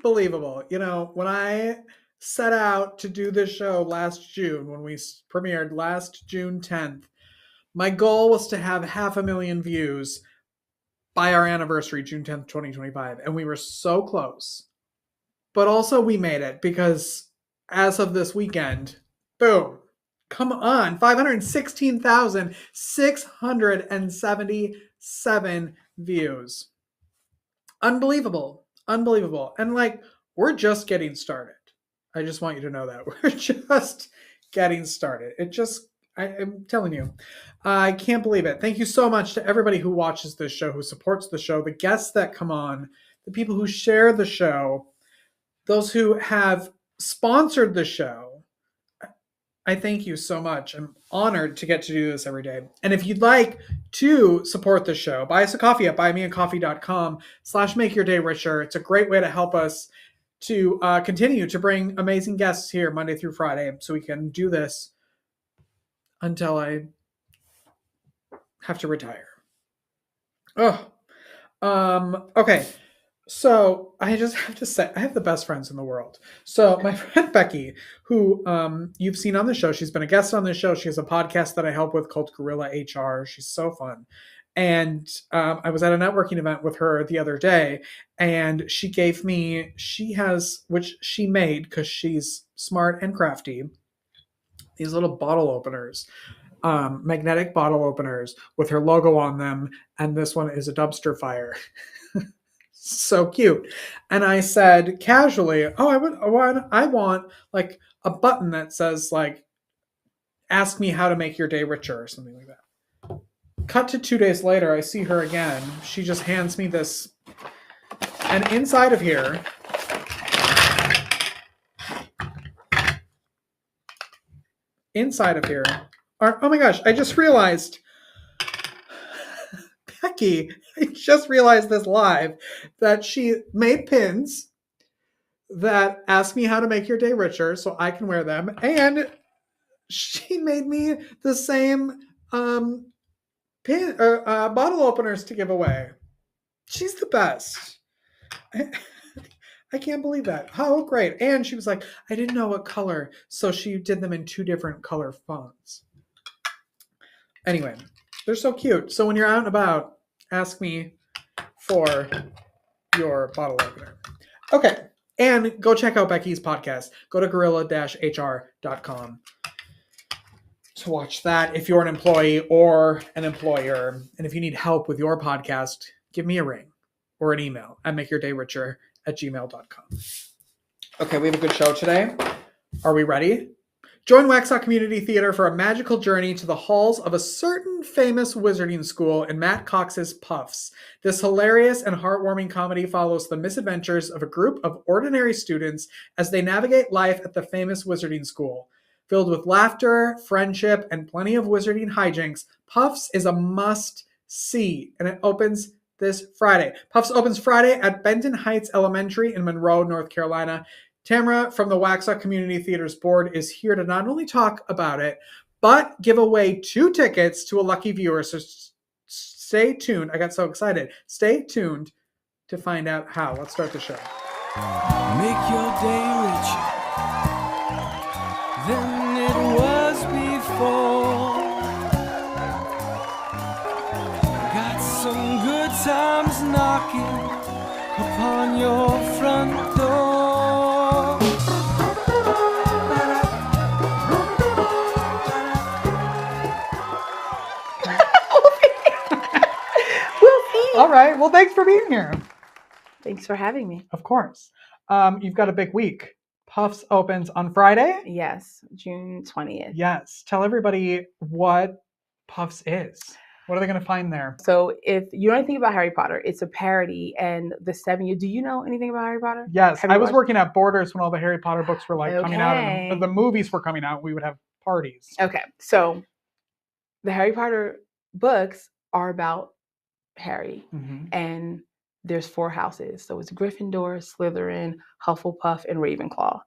unbelievable. You know, when I set out to do this show last June, when we premiered last June 10th, my goal was to have 500,000 views by our anniversary, June 10th, 2025. And we were so close. But also we made it because as of this weekend, boom, come on, 516,677 views. Unbelievable. Unbelievable. And like, we're just getting started. I just want you to know that. We're just getting started. I'm telling you, I can't believe it. Thank you so much to everybody who watches this show, who supports the show, the guests that come on, the people who share the show, those who have sponsored the show. I thank you so much. I'm honored to get to do this every day. And if you'd like to support the show, buy us a coffee at buymeacoffee.com/makeyourdayricher. It's a great way to help us to continue to bring amazing guests here Monday through Friday so we can do this until I have to retire. Okay. So I just have to say, I have the best friends in the world. So my friend Becky, who you've seen on the show, she's been a guest on the show. She has a podcast that I help with called Gorilla HR. She's so fun. And I was at a networking event with her the other day, and she which she made because she's smart and crafty, these little bottle openers, magnetic bottle openers with her logo on them. And this one is a dumpster fire. So cute. And I said casually, I want like a button that says like, ask me how to make your day richer or something like that. Cut to 2 days later, I see her again. She just hands me this. And inside of here, oh my gosh, I just realized, Becky, I just realized this live, that she made pins that ask me how to make your day richer so I can wear them. And she made me the same bottle openers to give away. She's the best. I can't believe that. Oh, great. And she was like, I didn't know what color. So she did them in 2 different color fonts. Anyway, they're so cute. So when you're out and about, ask me for your bottle opener. Okay. And go check out Becky's podcast. Go to gorilla-hr.com to watch that if you're an employee or an employer. And if you need help with your podcast, give me a ring or an email at makeyourdayricher@gmail.com. Okay, we have a good show today. Are we ready? Join Waxhaw Community Theater for a magical journey to the halls of a certain famous wizarding school in Matt Cox's PUFFS. This hilarious and heartwarming comedy follows the misadventures of a group of ordinary students as they navigate life at the famous wizarding school. Filled with laughter, friendship, and plenty of wizarding hijinks, PUFFS is a must-see, and it opens this Friday. PUFFS opens Friday at Benton Heights Elementary in Monroe, North Carolina. Tamara from the Waxhaw Community Theater's board is here to not only talk about it, but give away 2 tickets to a lucky viewer. So stay tuned. I got so excited. Stay tuned to find out how. Let's start the show. Make your day richer than it was before. Got some good times knocking upon your front door. All right. Well, thanks for being here. Thanks for having me. Of course. You've got a big week. PUFFS opens on Friday? Yes, June 20th. Yes. Tell everybody what PUFFS is. What are they going to find there? So if you know anything about Harry Potter, it's a parody and the 7 year. Do you know anything about Harry Potter? Yes. I was working at Borders when all the Harry Potter books were coming out and the movies were coming out. We would have parties. Okay. So the Harry Potter books are about Harry, and there's 4 houses. So it's Gryffindor, Slytherin, Hufflepuff, and Ravenclaw.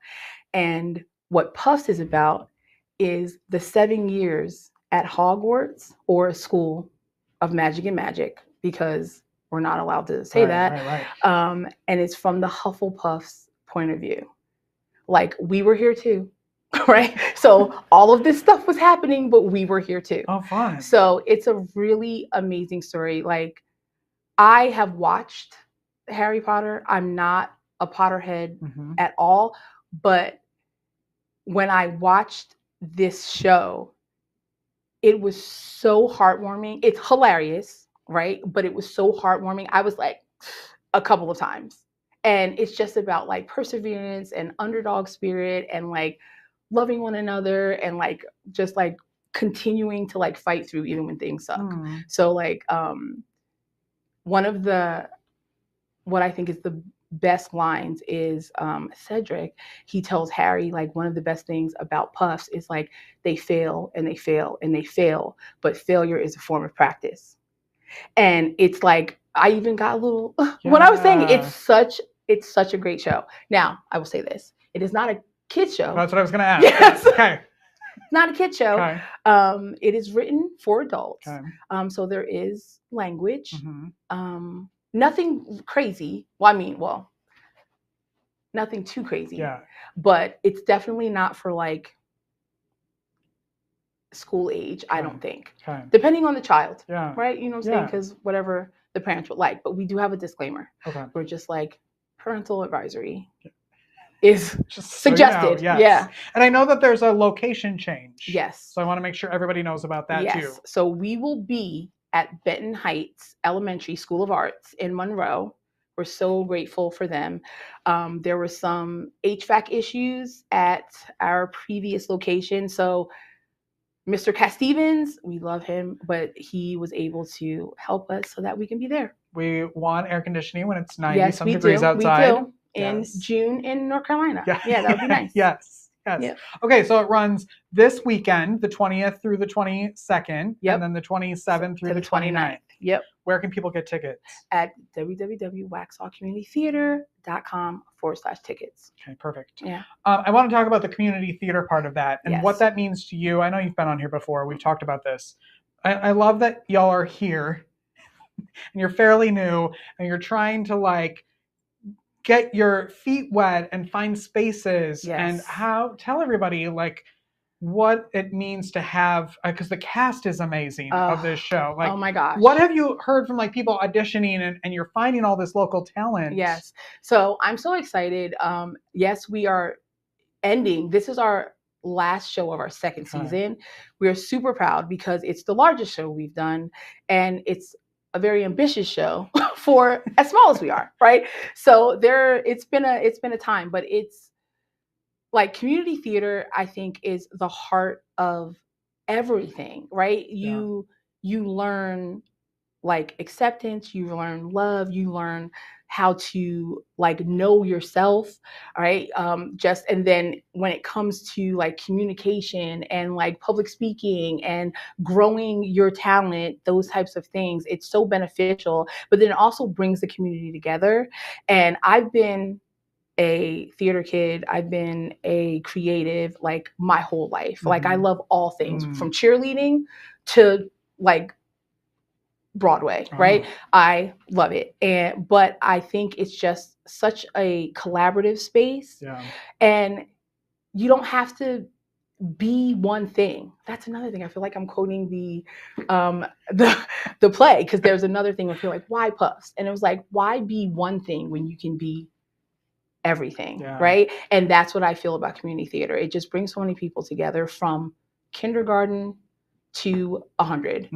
And what PUFFS is about is the 7 years at Hogwarts, or a school of magic and magic, because we're not allowed to say that. Right. And it's from the Hufflepuff's point of view. Like, we were here too, right? So all of this stuff was happening, but we were here too. Oh, fun. So it's a really amazing story. Like, I have watched Harry Potter. I'm not a Potterhead at all, but when I watched this show, it was so heartwarming. It's hilarious, right? But it was so heartwarming. I was like a couple of times. And it's just about like perseverance and underdog spirit and like loving one another and like just like continuing to like fight through even when things suck. So like one of what I think is the best lines is Cedric. He tells Harry like one of the best things about PUFFS is like they fail and they fail and they fail, but failure is a form of practice. And it's like I even got a little when I was saying it's such a great show. Now, I will say this. It is not a kid's show. That's what I was going to ask. Yes. Okay. It's not a kid's show. Okay. It is written for adults. Okay. So there is language. Nothing crazy. Well, nothing too crazy. Yeah. But it's definitely not for like school age, I don't think. Okay. Depending on the child. Yeah. Right? You know what I'm saying? Because whatever the parents would like. But we do have a disclaimer. Okay. We're just like parental advisory is just suggested. So you know, yes. Yeah. And I know that there's a location change. Yes. So I want to make sure everybody knows about that too. So we will be at Benton Heights Elementary School of Arts in Monroe. We're so grateful for them. There were some HVAC issues at our previous location. So Mr. Cat Stevens, we love him, but he was able to help us so that we can be there. We want air conditioning when it's 90 some degrees outside. We do. In June in North Carolina. Yeah, that would be nice. Yes. Yep. Okay, so it runs this weekend, the 20th through the 22nd, and then the 27th through the 29th. Yep. Where can people get tickets? At www.waxhawcommunitytheater.com/tickets. Okay, perfect. Yeah. I want to talk about the community theater part of that and Yes. what that means to you. I know you've been on here before. We've talked about this. I love that y'all are here and you're fairly new and you're trying to like get your feet wet and find spaces and tell everybody like what it means to have, because the cast is amazing of this show. Like, oh my gosh. What have you heard from like people auditioning and you're finding all this local talent? Yes. So I'm so excited. Yes, we are ending. This is our last show of our second season. We are super proud because it's the largest show we've done and it's a very ambitious show for as small as we are, right? So it's been a time, but it's like community theater, I think, is the heart of everything, right? You learn like acceptance, you learn love, you learn how to like know yourself, right? And then when it comes to like communication and like public speaking and growing your talent, those types of things, it's so beneficial, but then it also brings the community together. And I've been a theater kid. I've been a creative like my whole life. Like I love all things from cheerleading to like Broadway, right? I love it. But I think it's just such a collaborative space. Yeah. And you don't have to be one thing. That's another thing. I feel like I'm quoting the play because there's another thing. I feel like, why PUFFS? And it was like, why be one thing when you can be everything, right? And that's what I feel about community theater. It just brings so many people together from kindergarten to 100,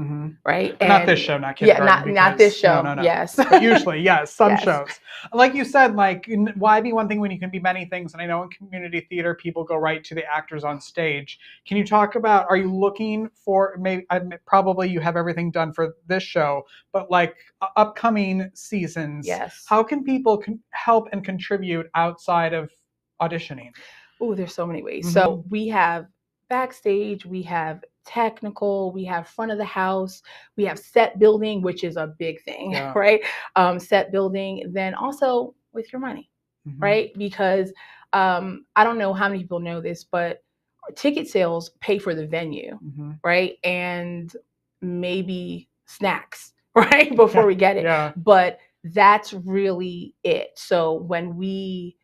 right? And not this show, not kindergarten. Not this show. No. Yes. But usually, yes, some shows. Like you said, like why be one thing when you can be many things? And I know in community theater, people go right to the actors on stage. Can you talk about? Are you looking for maybe? Probably you have everything done for this show, but like upcoming seasons. Yes. How can people help and contribute outside of auditioning? Oh, there's so many ways. So we have backstage, we have technical, we have front of the house, we have set building, which is a big thing, right? Set building, then also with your money, right? Because I don't know how many people know this, but ticket sales pay for the venue, right? And maybe snacks, right? Before we get it. Yeah. But that's really it. So when we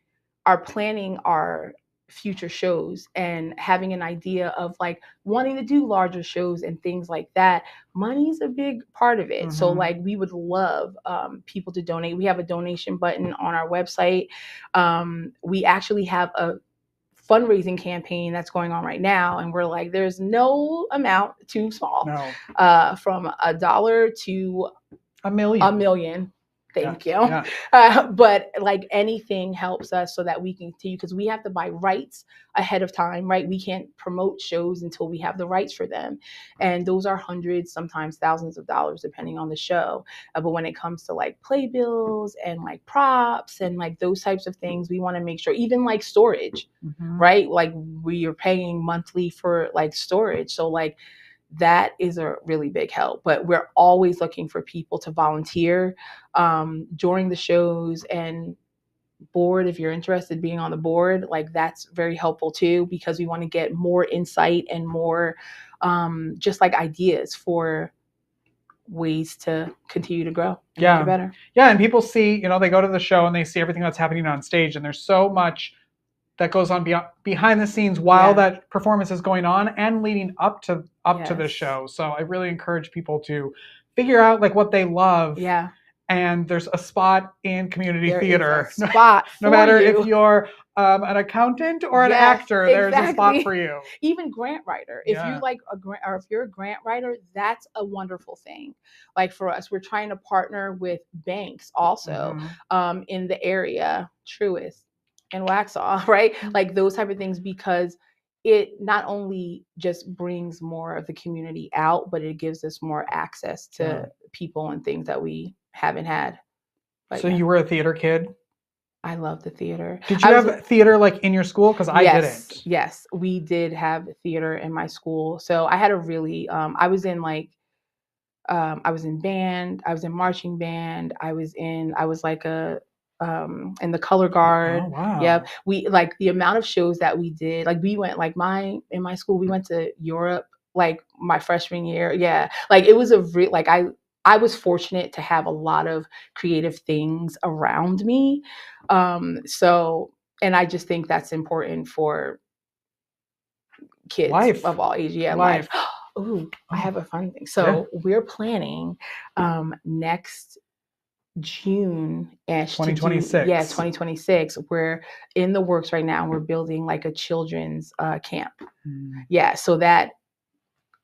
are planning our future shows and having an idea of like wanting to do larger shows and things like that, money is a big part of it. So like we would love people to donate. We have a donation button on our website. We actually have a fundraising campaign that's going on right now, and we're like, there's no amount too small. No. From $1 to $1 million. $1 million. Thank you. Yeah. But like anything helps us so that we can continue, because we have to buy rights ahead of time, right? We can't promote shows until we have the rights for them. And those are hundreds, sometimes thousands of dollars, depending on the show. But when it comes to like playbills and like props and like those types of things, we want to make sure, even like storage, right? Like we are paying monthly for like storage. So like that is a really big help. But we're always looking for people to volunteer during the shows, and board, if you're interested in being on the board, like that's very helpful too, because we want to get more insight and more just like ideas for ways to continue to grow and make it better. Yeah, and people see, you know, they go to the show and they see everything that's happening on stage, and there's so much that goes on behind the scenes while that performance is going on and leading up to the show. So I really encourage people to figure out like what they love. Yeah. And there's a spot in community theater. Is a spot no matter if you're an accountant or an actor, there's a spot for you. Even grant writer. If you like if you're a grant writer, that's a wonderful thing. Like for us, we're trying to partner with banks also in the area, Truist and Waxhaw, right? Like those type of things, because it not only just brings more of the community out, but it gives us more access to people and things that we haven't had. So you were a theater kid? I love the theater. Did you have theater like in your school? Because I didn't. Yes, we did have theater in my school. So I had a really, I was in like, I was in band, I was in marching band, I was like a, in the color guard. Oh, wow. Yep. We like the amount of shows that we did, like we went like in my school, we went to Europe, like my freshman year. Yeah. Like it was like I was fortunate to have a lot of creative things around me. So, and I just think that's important for kids of all ages. Yeah. Life. Ooh, I have a fun thing. So we're planning next June-ish 2026. 2026. We're in the works right now. We're building like a children's camp. Yeah, so that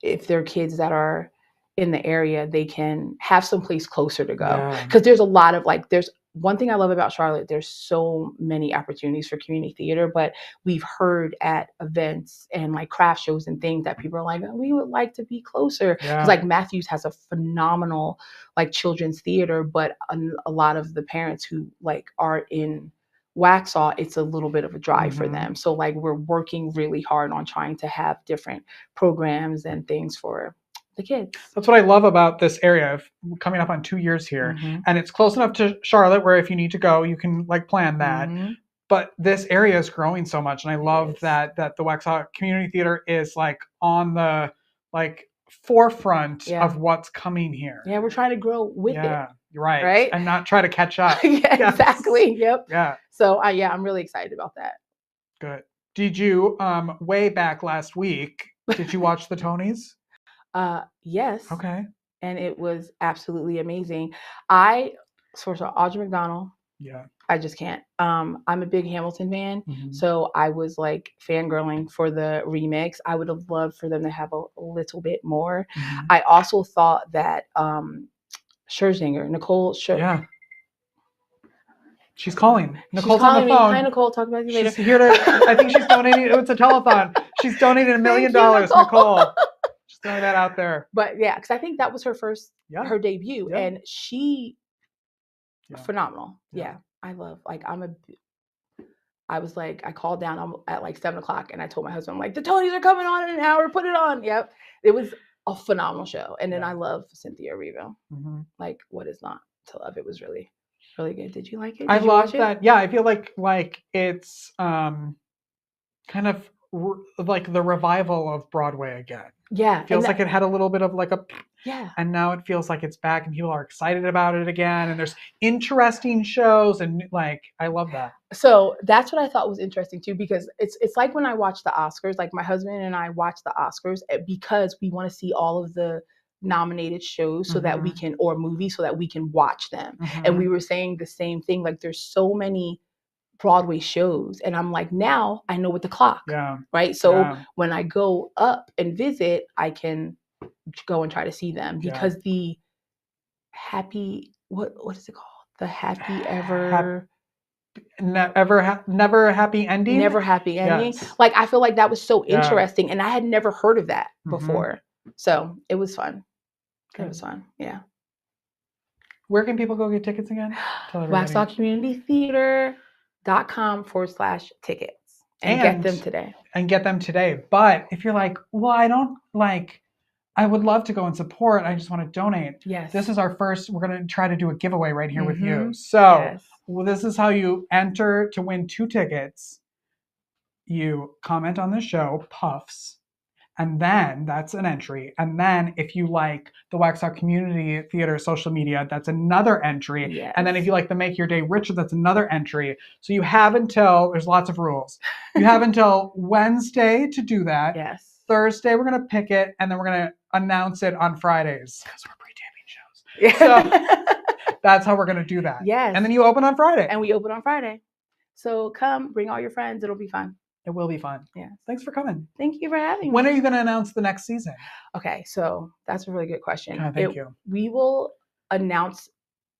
if there are kids that are in the area, they can have someplace closer to go. Because there's a lot of like, there's one thing I love about Charlotte, there's so many opportunities for community theater, but we've heard at events and like craft shows and things that people are like, we would like to be closer. Because like Matthews has a phenomenal like children's theater, but a lot of the parents who like are in Waxhaw, it's a little bit of a drive for them. So like we're working really hard on trying to have different programs and things for the kids. That's what I love about this area. Coming up on 2 years here, and it's close enough to Charlotte where if you need to go, you can like plan that. But this area is growing so much, and I love that the Waxhaw Community Theater is like on the like forefront of what's coming here. Yeah, we're trying to grow with it. You're right, and not try to catch up. Exactly. Yep. Yeah. So I'm really excited about that. Good. Did you way back last week? Did you watch the Tonys? Yes. Okay. And it was absolutely amazing. Audra McDonald. Yeah. I just can't. I'm a big Hamilton fan, so I was like fangirling for the remix. I would have loved for them to have a little bit more. I also thought that Scherzinger, Nicole. Yeah. She's calling. Nicole's on the phone. Hi, Nicole. Talk about you later. She's here I think she's donating. It's a telethon. She's donated $1 million, Nicole. Just throwing that out there. But yeah, because I think that was her first, her debut, and she phenomenal. Yeah, I love. Like I was like, I called down at like 7:00, and I told my husband, I'm like, the Tonys are coming on in an hour. Put it on. Yep, it was a phenomenal show, and then I love Cynthia Erivo. Like, what is not to love? It was really, really good. Did you like it? I love that. Yeah, I feel like it's kind of like the revival of Broadway again. Yeah, feels like it had a little bit of like a Yeah. And now it feels like it's back and people are excited about it again. And there's interesting shows and like, I love that. So that's what I thought was interesting too, because it's like when I watch the Oscars, like my husband and I watch the Oscars because we want to see all of the nominated shows so that we can, or movies so that we can watch them. And we were saying the same thing. Like there's so many Broadway shows. And I'm like, now I know what the clock. Yeah. Right. So when I go up and visit, I can go and try to see them because the happy, what is it called? The happy ever. Never happy ending. Never happy ending. Yes. Like I feel like that was so interesting, and I had never heard of that before. So it was fun. Good. It was fun. Yeah. Where can people go get tickets again? Waxhaw Community Theater.com/tickets and get them today. And get them today. But if you're like, well, I don't like. I would love to go and support. I just want to donate. Yes. This is our first. We're going to try to do a giveaway right here with you. So this is how you enter to win 2 tickets. You comment on the show, PUFFS, and then that's an entry. And then if you like the Waxhaw Community Theater social media, that's another entry. Yes. And then if you like the Make Your Day Richer, that's another entry. So you have until, there's lots of rules. You have until Wednesday to do that. Yes. Thursday, we're going to pick it, and then we're going to announce it on Fridays because we're pre-taping shows. So that's how we're going to do that. Yes. And then you open on Friday. And we open on Friday. So come, bring all your friends. It'll be fun. It will be fun. Yeah. Thanks for coming. Thank you for having me. When are you going to announce the next season? Okay, so that's a really good question. Thank you. We will announce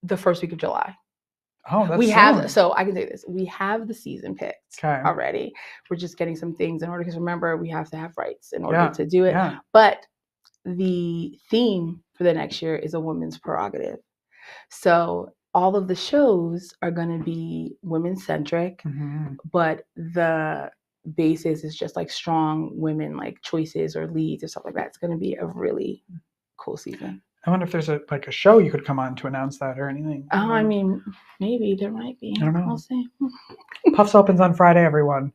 the first week of July. Oh, that's so I can say this. We have the season picked already. We're just getting some things in order because remember, we have to have rights in order to do it. Yeah. But the theme for the next year is a women's prerogative. So all of the shows are going to be women-centric, but the basis is just like strong women, like choices or leads or stuff like that. It's going to be a really cool season. I wonder if there's a show you could come on to announce that or anything. Oh, I mean, maybe there might be. I don't know. We'll see. PUFFS opens on Friday, everyone.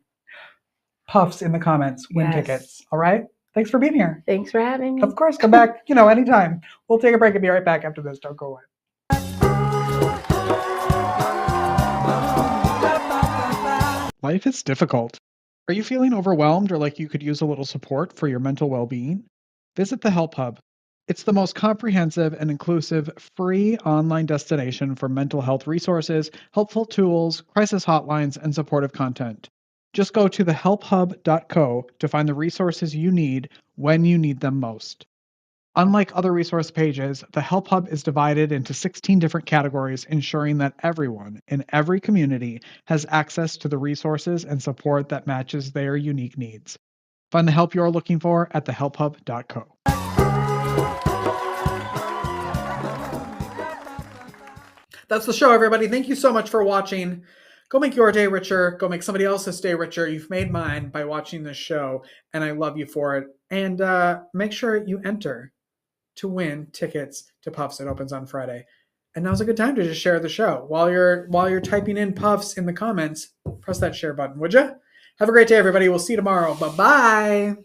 PUFFS in the comments. Win tickets. All right? Thanks for being here. Thanks for having me. Of course. Come back, anytime. We'll take a break and be right back after this. Don't go away. Life is difficult. Are you feeling overwhelmed or like you could use a little support for your mental well-being? Visit the Help Hub. It's the most comprehensive and inclusive free online destination for mental health resources, helpful tools, crisis hotlines, and supportive content. Just go to thehelphub.co to find the resources you need when you need them most. Unlike other resource pages, the Help Hub is divided into 16 different categories, ensuring that everyone in every community has access to the resources and support that matches their unique needs. Find the help you're looking for at thehelphub.co. That's the show, everybody. Thank you so much for watching. Go make your day richer. Go make somebody else's day richer. You've made mine by watching this show, and I love you for it. And make sure you enter to win tickets to PUFFS. It opens on Friday. And now's a good time to just share the show. While you're typing in PUFFS in the comments, press that share button, would you? Have a great day, everybody. We'll see you tomorrow. Bye-bye.